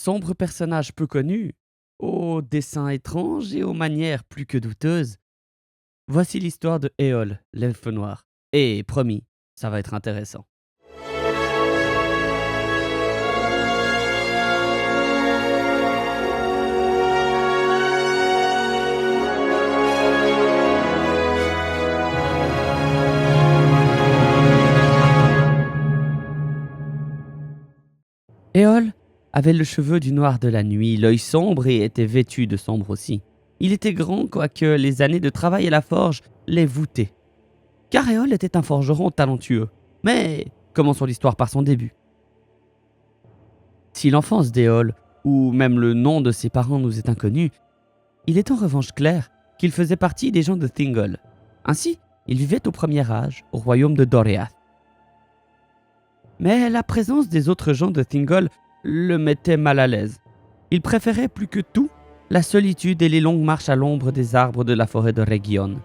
sombre personnage peu connu, aux dessins étranges et aux manières plus que douteuses, voici l'histoire de Éole, l'elfe noir. Et promis, ça va être intéressant. Éole avait le cheveu du noir de la nuit, l'œil sombre et était vêtu de sombre aussi. Il était grand, quoique les années de travail à la forge l'aient voûté. Car Éole était un forgeron talentueux. Mais commençons l'histoire par son début. Si l'enfance d'Éole, ou même le nom de ses parents nous est inconnu, il est en revanche clair qu'il faisait partie des gens de Thingol. Ainsi, il vivait au premier âge, au royaume de Doriath. Mais la présence des autres gens de Thingol le mettait mal à l'aise. Il préférait plus que tout la solitude et les longues marches à l'ombre des arbres de la forêt de Region.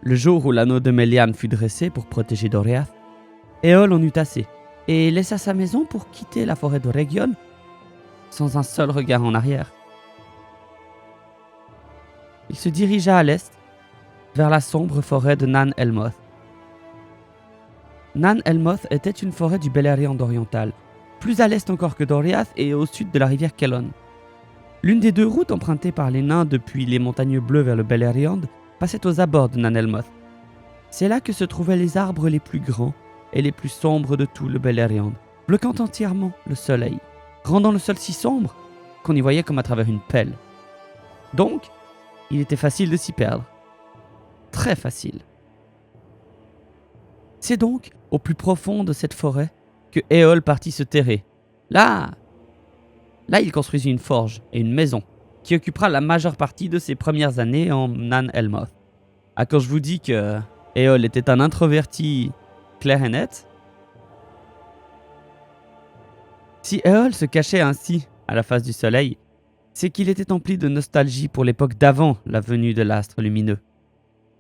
Le jour où l'anneau de Melian fut dressé pour protéger Doriath, Éole en eut assez et laissa sa maison pour quitter la forêt de Region sans un seul regard en arrière. Il se dirigea à l'est, vers la sombre forêt de Nan Elmoth. Nan Elmoth était une forêt du Beleriand oriental, plus à l'est encore que Doriath et au sud de la rivière Kellon. L'une des deux routes empruntées par les nains depuis les montagnes bleues vers le Beleriand passait aux abords de Nan Elmoth. C'est là que se trouvaient les arbres les plus grands et les plus sombres de tout le Beleriand, bloquant entièrement le soleil, rendant le sol si sombre qu'on y voyait comme à travers une pelle. Donc, il était facile de s'y perdre. Très facile. C'est donc au plus profond de cette forêt que Éole partit se terrer. Là, il construisit une forge et une maison qui occupera la majeure partie de ses premières années en Nan Elmoth. Ah, quand je vous dis que Éole était un introverti clair et net, si Éole se cachait ainsi à la face du soleil, c'est qu'il était empli de nostalgie pour l'époque d'avant la venue de l'astre lumineux.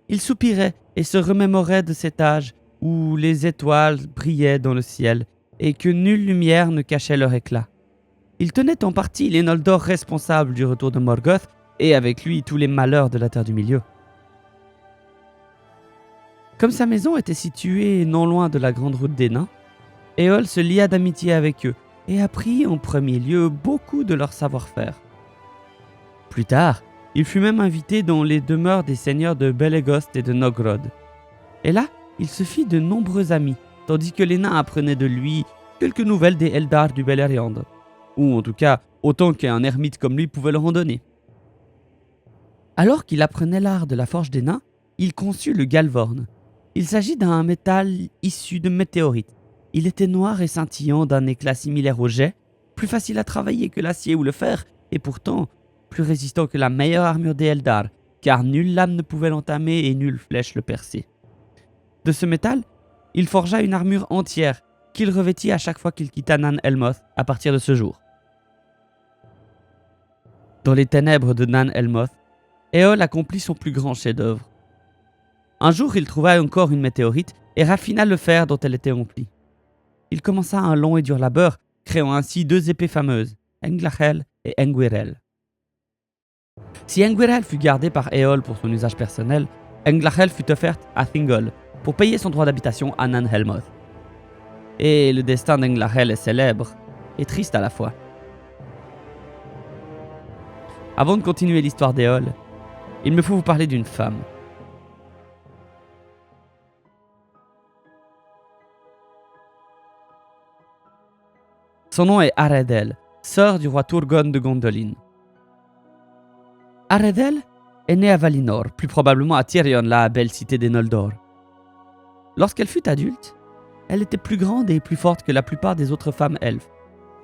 Il soupirait et se remémorait de cet âge où les étoiles brillaient dans le ciel et que nulle lumière ne cachait leur éclat. Il tenait en partie les Noldor responsables du retour de Morgoth et avec lui tous les malheurs de la Terre du Milieu. Comme sa maison était située non loin de la grande route des nains, Éole se lia d'amitié avec eux et apprit en premier lieu beaucoup de leur savoir-faire. Plus tard, il fut même invité dans les demeures des seigneurs de Belegost et de Nogrod. Et là, il se fit de nombreux amis, tandis que les nains apprenaient de lui quelques nouvelles des Eldar du Beleriand, ou en tout cas autant qu'un ermite comme lui pouvait leur en donner. Alors qu'il apprenait l'art de la forge des nains, il conçut le Galvorn. Il s'agit d'un métal issu de météorites. Il était noir et scintillant d'un éclat similaire au jet, plus facile à travailler que l'acier ou le fer, et pourtant plus résistant que la meilleure armure des Eldar, car nulle lame ne pouvait l'entamer et nulle flèche le percer. De ce métal, il forgea une armure entière qu'il revêtit à chaque fois qu'il quitta Nan Elmoth à partir de ce jour. Dans les ténèbres de Nan Elmoth, Éole accomplit son plus grand chef-d'œuvre. Un jour, il trouva encore une météorite et raffina le fer dont elle était emplie. Il commença un long et dur labeur, créant ainsi deux épées fameuses, Englachel et Engwyrel. Si Engwyrel fut gardée par Éole pour son usage personnel, Englachel fut offerte à Thingol pour payer son droit d'habitation à Nan Elmoth. Et le destin d'Englachel est célèbre et triste à la fois. Avant de continuer l'histoire d'Éole, il me faut vous parler d'une femme. Son nom est Aredel, sœur du roi Turgon de Gondolin. Aredel est née à Valinor, plus probablement à Tirion, la belle cité des Noldor. Lorsqu'elle fut adulte, elle était plus grande et plus forte que la plupart des autres femmes elfes.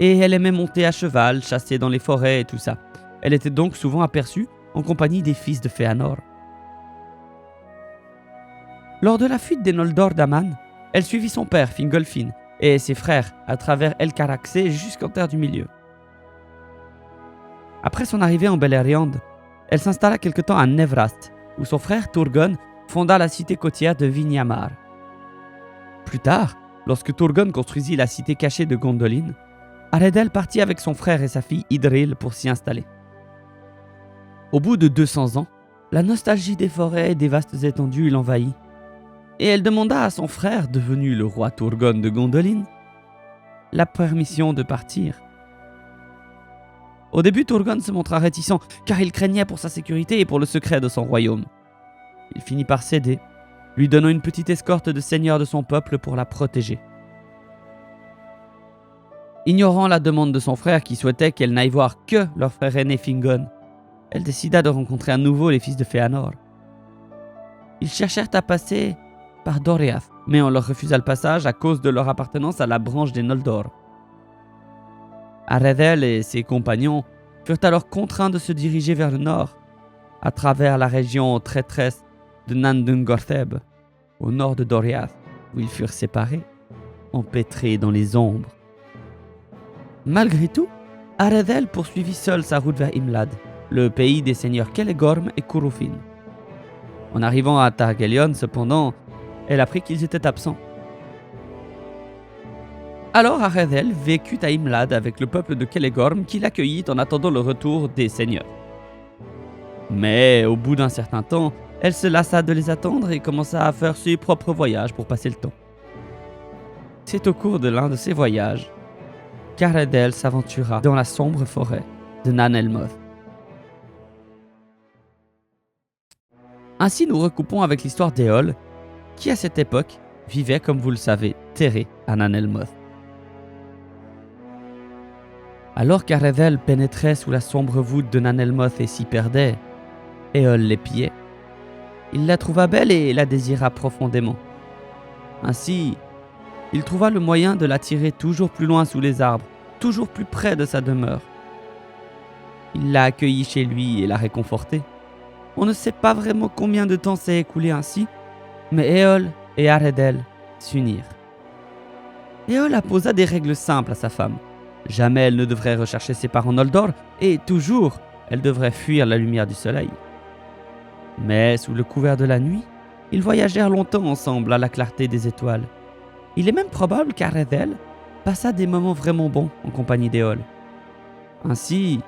Et elle aimait monter à cheval, chasser dans les forêts et tout ça. Elle était donc souvent aperçue en compagnie des fils de Fëanor. Lors de la fuite des Noldor d'Aman, elle suivit son père, Fingolfin, et ses frères à travers El Caraxé jusqu'en Terre du Milieu. Après son arrivée en Beleriand, elle s'installa quelque temps à Nevrast, où son frère Turgon fonda la cité côtière de Vinyamar. Plus tard, lorsque Turgon construisit la cité cachée de Gondolin, Aredel partit avec son frère et sa fille Idril pour s'y installer. Au bout de 200 ans, la nostalgie des forêts et des vastes étendues l'envahit, et elle demanda à son frère, devenu le roi Turgon de Gondolin, la permission de partir. Au début, Turgon se montra réticent, car il craignait pour sa sécurité et pour le secret de son royaume. Il finit par céder, lui donnant une petite escorte de seigneurs de son peuple pour la protéger. Ignorant la demande de son frère qui souhaitait qu'elle n'aille voir que leur frère aîné Fingon, elle décida de rencontrer à nouveau les fils de Fëanor. Ils cherchèrent à passer par Doriath, mais on leur refusa le passage à cause de leur appartenance à la branche des Noldor. Aredel et ses compagnons furent alors contraints de se diriger vers le nord, à travers la région traîtresse de Nandungortheb, au nord de Doriath, où ils furent séparés, empêtrés dans les ombres. Malgré tout, Aredel poursuivit seul sa route vers Imlad, le pays des seigneurs Celegorm et Curufin. En arrivant à Targelion, cependant, elle apprit qu'ils étaient absents. Alors Aredel vécut à Imlad avec le peuple de Celegorm qui l'accueillit en attendant le retour des seigneurs. Mais au bout d'un certain temps, elle se lassa de les attendre et commença à faire ses propres voyages pour passer le temps. C'est au cours de l'un de ces voyages qu'Aredel s'aventura dans la sombre forêt de Nan Elmoth. Ainsi nous recoupons avec l'histoire d'Éole, qui à cette époque vivait, comme vous le savez, terré à Nan Elmoth. Alors qu'Aredel pénétrait sous la sombre voûte de Nan Elmoth et s'y perdait, Éole l'épiait. Il la trouva belle et la désira profondément. Ainsi, il trouva le moyen de l'attirer toujours plus loin sous les arbres, toujours plus près de sa demeure. Il l'a accueillie chez lui et l'a réconfortée. On ne sait pas vraiment combien de temps s'est écoulé ainsi, mais Éole et Aredel s'unirent. Éole imposa des règles simples à sa femme. Jamais elle ne devrait rechercher ses parents Noldor et toujours elle devrait fuir la lumière du soleil. Mais sous le couvert de la nuit, ils voyagèrent longtemps ensemble à la clarté des étoiles. Il est même probable qu'Aredel passa des moments vraiment bons en compagnie d'Éole. Ainsi,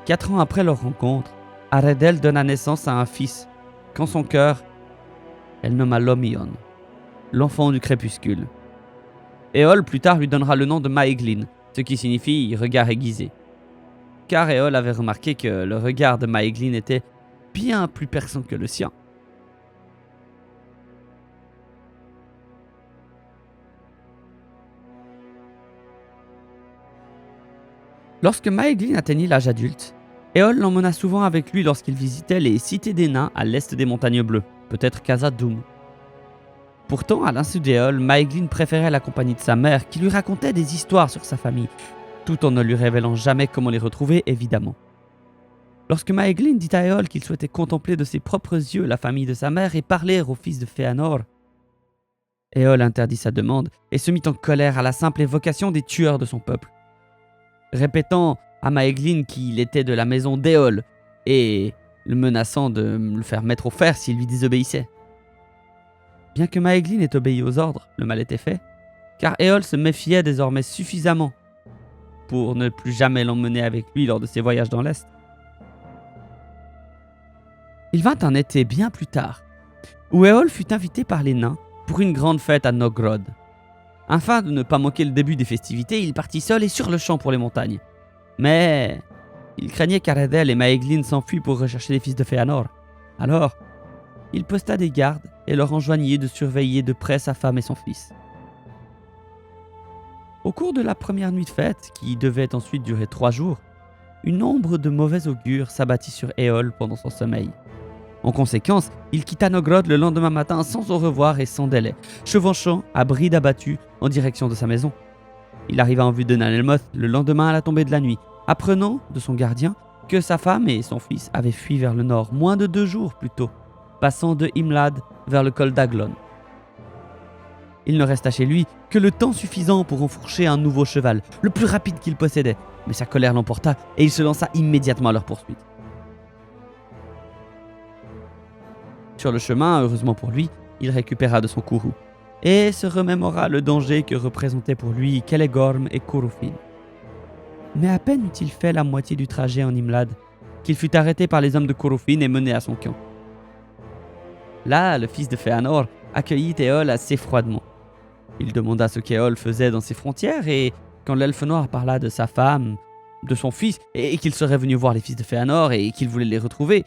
4 ans après leur rencontre, Aredel donna naissance à un fils, qu'en son cœur, elle nomma Lomion, l'enfant du crépuscule. Éole plus tard lui donnera le nom de Maeglin, ce qui signifie regard aiguisé. Car Éole avait remarqué que le regard de Maeglin était bien plus perçant que le sien. Lorsque Maeglin atteignit l'âge adulte, Éole l'emmena souvent avec lui lorsqu'il visitait les cités des nains à l'est des montagnes bleues, peut-être Khazad-dûm. Pourtant, à l'insu d'Éole, Maeglin préférait la compagnie de sa mère qui lui racontait des histoires sur sa famille, tout en ne lui révélant jamais comment les retrouver, évidemment. Lorsque Maeglin dit à Éole qu'il souhaitait contempler de ses propres yeux la famille de sa mère et parler au fils de Fëanor, Éole interdit sa demande et se mit en colère à la simple évocation des tueurs de son peuple. Répétant à Maeglin qu'il était de la maison d'Éole et le menaçant de le faire mettre au fer s'il lui désobéissait. Bien que Maeglin ait obéi aux ordres, le mal était fait, car Éole se méfiait désormais suffisamment pour ne plus jamais l'emmener avec lui lors de ses voyages dans l'Est. Il vint un été bien plus tard, où Éole fut invité par les nains pour une grande fête à Nogrod. Afin de ne pas manquer le début des festivités, il partit seul et sur le champ pour les montagnes. Mais il craignait qu'Aredel et Maeglin s'enfuient pour rechercher les fils de Fëanor. Alors, il posta des gardes et leur enjoignit de surveiller de près sa femme et son fils. Au cours de la première nuit de fête, qui devait ensuite durer 3 jours, une ombre de mauvais augure s'abattit sur Éole pendant son sommeil. En conséquence, il quitta Nogrod le lendemain matin sans au revoir et sans délai, chevauchant à bride abattue en direction de sa maison. Il arriva en vue de Nan Elmoth le lendemain à la tombée de la nuit, apprenant de son gardien que sa femme et son fils avaient fui vers le nord moins de 2 jours plus tôt, passant de Imlad vers le col d'Aglon. Il ne resta chez lui que le temps suffisant pour enfourcher un nouveau cheval, le plus rapide qu'il possédait, mais sa colère l'emporta et il se lança immédiatement à leur poursuite. Sur le chemin, heureusement pour lui, il récupéra de son courroux et se remémora le danger que représentaient pour lui Celegorm et Curufin. Mais à peine eut-il fait la moitié du trajet en Imlad, qu'il fut arrêté par les hommes de Corofin et mené à son camp. Là, le fils de Fëanor accueillit Éole assez froidement. Il demanda ce qu'Éole faisait dans ses frontières et quand l'elfe noir parla de sa femme, de son fils et qu'il serait venu voir les fils de Fëanor et qu'il voulait les retrouver,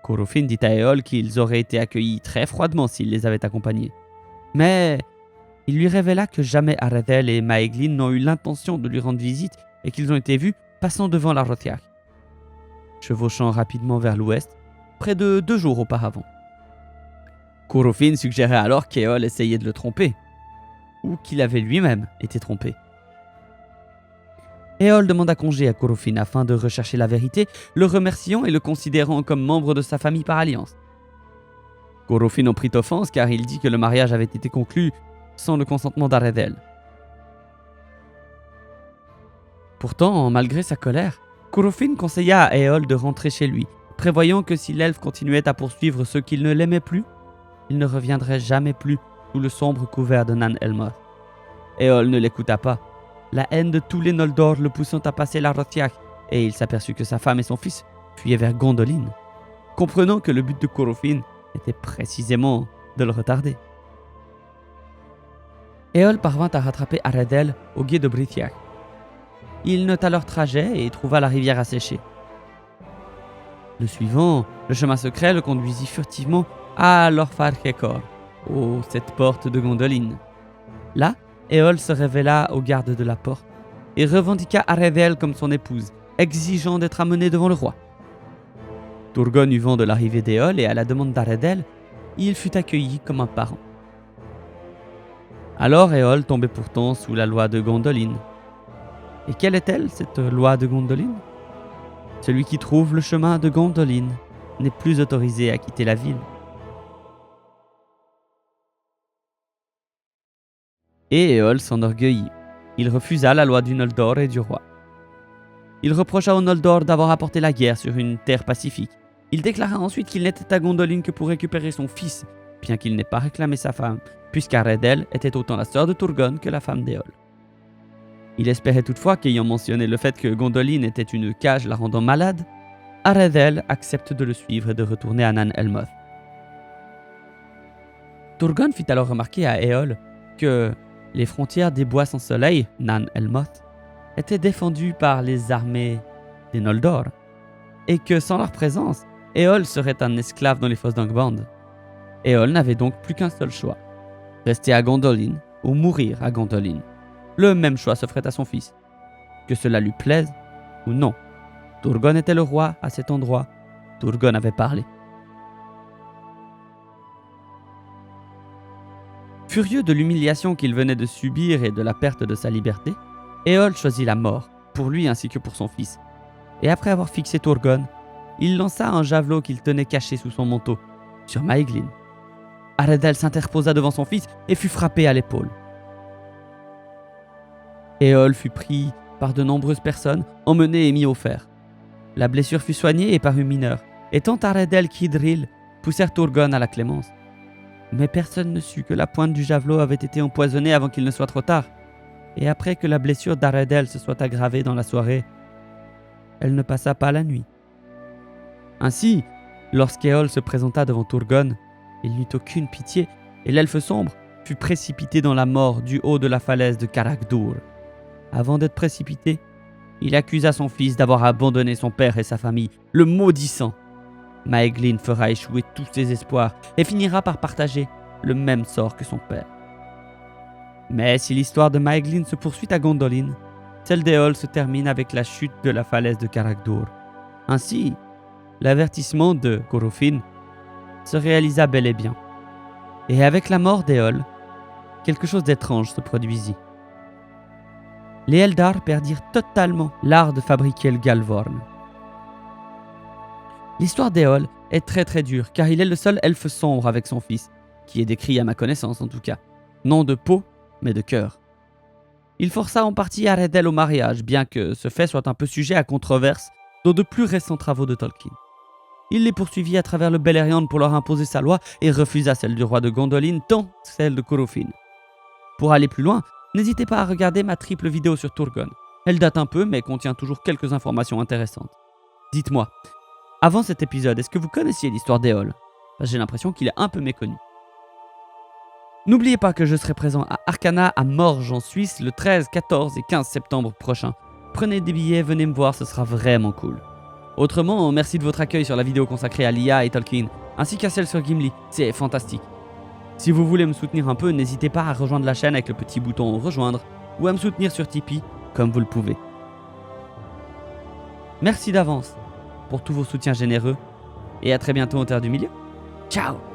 Corofin dit à Éole qu'ils auraient été accueillis très froidement s'il les avait accompagnés. Mais il lui révéla que jamais Aredel et Maeglin n'ont eu l'intention de lui rendre visite et qu'ils ont été vus passant devant la Rothiak, chevauchant rapidement vers l'ouest, près de 2 jours auparavant. Corofin suggérait alors qu'Éole essayait de le tromper, ou qu'il avait lui-même été trompé. Éole demanda congé à Corofin afin de rechercher la vérité, le remerciant et le considérant comme membre de sa famille par alliance. Corofin en prit offense car il dit que le mariage avait été conclu sans le consentement d'Aredel. Pourtant, malgré sa colère, Corofin conseilla à Éole de rentrer chez lui, prévoyant que si l'elfe continuait à poursuivre ceux qui ne l'aimaient plus, il ne reviendrait jamais plus sous le sombre couvert de Nan Elmoth. Éole ne l'écouta pas, la haine de tous les Noldor le poussant à passer la Rothiak, et il s'aperçut que sa femme et son fils fuyaient vers Gondolin, comprenant que le but de Corofin était précisément de le retarder. Éole parvint à rattraper Aredel au gué de Brithiak. Il nota leur trajet et trouva la rivière asséchée. Le suivant, le chemin secret le conduisit furtivement à Lorfarkekor, aux 7 portes de Gondolin. Là, Éole se révéla aux gardes de la porte et revendiqua Aredel comme son épouse, exigeant d'être amenée devant le roi. Turgon eut vent de l'arrivée d'Éole et à la demande d'Aredel, il fut accueilli comme un parent. Alors Éole tombait pourtant sous la loi de Gondolin. Et quelle est-elle, cette loi de Gondolin ? Celui qui trouve le chemin de Gondolin n'est plus autorisé à quitter la ville. Et Éole s'enorgueillit. Il refusa la loi du Noldor et du roi. Il reprocha aux Noldor d'avoir apporté la guerre sur une terre pacifique. Il déclara ensuite qu'il n'était à Gondolin que pour récupérer son fils, bien qu'il n'ait pas réclamé sa femme, puisqu'Aredel était autant la sœur de Turgon que la femme d'Éole. Il espérait toutefois qu'ayant mentionné le fait que Gondolin était une cage la rendant malade, Aredel accepte de le suivre et de retourner à Nan Elmoth. Turgon fit alors remarquer à Éole que les frontières des bois sans soleil, Nan Elmoth, étaient défendues par les armées des Noldor, et que sans leur présence, Éole serait un esclave dans les fosses d'Angband. Éole n'avait donc plus qu'un seul choix, rester à Gondolin ou mourir à Gondolin. Le même choix s'offrait à son fils. Que cela lui plaise ou non, Turgon était le roi à cet endroit. Turgon avait parlé. Furieux de l'humiliation qu'il venait de subir et de la perte de sa liberté, Éole choisit la mort, pour lui ainsi que pour son fils. Et après avoir fixé Turgon, il lança un javelot qu'il tenait caché sous son manteau, sur Maeglin. Aredel s'interposa devant son fils et fut frappé à l'épaule. Éole fut pris par de nombreuses personnes, emmené et mis au fer. La blessure fut soignée et parut mineure, et tant Aredel qu'Idril poussèrent Turgon à la clémence. Mais personne ne sut que la pointe du javelot avait été empoisonnée avant qu'il ne soit trop tard, et après que la blessure d'Aredel se soit aggravée dans la soirée, elle ne passa pas la nuit. Ainsi, lorsqu'Éole se présenta devant Turgon, il n'eut aucune pitié, et l'elfe sombre fut précipité dans la mort du haut de la falaise de Karak-Dur. Avant d'être précipité, il accusa son fils d'avoir abandonné son père et sa famille, le maudissant. Maeglin fera échouer tous ses espoirs et finira par partager le même sort que son père. Mais si l'histoire de Maeglin se poursuit à Gondolin, celle d'Éole se termine avec la chute de la falaise de Karak-Dur. Ainsi, l'avertissement de Corofin se réalisa bel et bien. Et avec la mort d'Éole, quelque chose d'étrange se produisit. Les Eldar perdirent totalement l'art de fabriquer le Galvorn. L'histoire d'Éole est très dure, car il est le seul elfe sombre avec son fils, qui est décrit à ma connaissance en tout cas, non de peau, mais de cœur. Il força en partie Aredel au mariage, bien que ce fait soit un peu sujet à controverse dans de plus récents travaux de Tolkien. Il les poursuivit à travers le Beleriand pour leur imposer sa loi et refusa celle du roi de Gondolin, tant celle de Corofin. Pour aller plus loin, n'hésitez pas à regarder ma triple vidéo sur Turgon. Elle date un peu, mais contient toujours quelques informations intéressantes. Dites-moi, avant cet épisode, est-ce que vous connaissiez l'histoire d'Éole? J'ai l'impression qu'il est un peu méconnu. N'oubliez pas que je serai présent à Arcana à Morges en Suisse le 13, 14 et 15 septembre prochain. Prenez des billets, venez me voir, ce sera vraiment cool. Autrement, merci de votre accueil sur la vidéo consacrée à l'IA et Tolkien, ainsi qu'à celle sur Gimli, c'est fantastique. Si vous voulez me soutenir un peu, n'hésitez pas à rejoindre la chaîne avec le petit bouton rejoindre ou à me soutenir sur Tipeee, comme vous le pouvez. Merci d'avance pour tous vos soutiens généreux et à très bientôt en Terre du Milieu. Ciao!